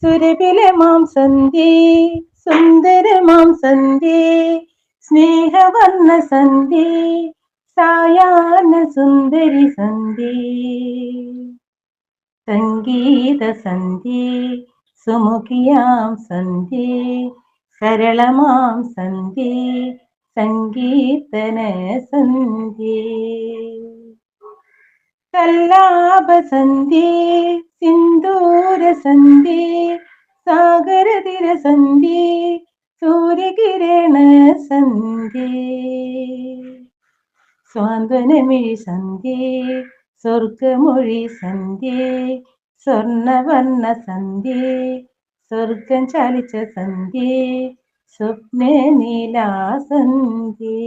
സുരഭിലമാം സന്ധ്യേ സുന്ദരമാം സന്ധ്യേ സ്നേഹവർണ്ണ സന്ധ്യേ സായാഹ്ന സുന്ദരി സന്ധ്യേ സംഗീത സന്ധ്യേ സുമുഖിയാം സന്ധ്യേ സരളമാം സന്ധ്യേ സങ്കീർത്തന സന്ധ്യേ സല്ലാപ സന്ധ്യേ സിന്ദൂര സന്ധ്യേ സാഗരതിര സന്ധ്യേ സൂര്യകിരണ സന്ധ്യേ സ്വാന്തനമിഴി സന്ധ്യേ സ്വർഗമൊഴി സന്ധ്യേ സ്വർണവർണ്ണ സന്ധ്യേ സ്വർഗം ചാലിച്ച സന്ധ്യേ സ്വപ്ന നീലാ സന്ധ്യേ.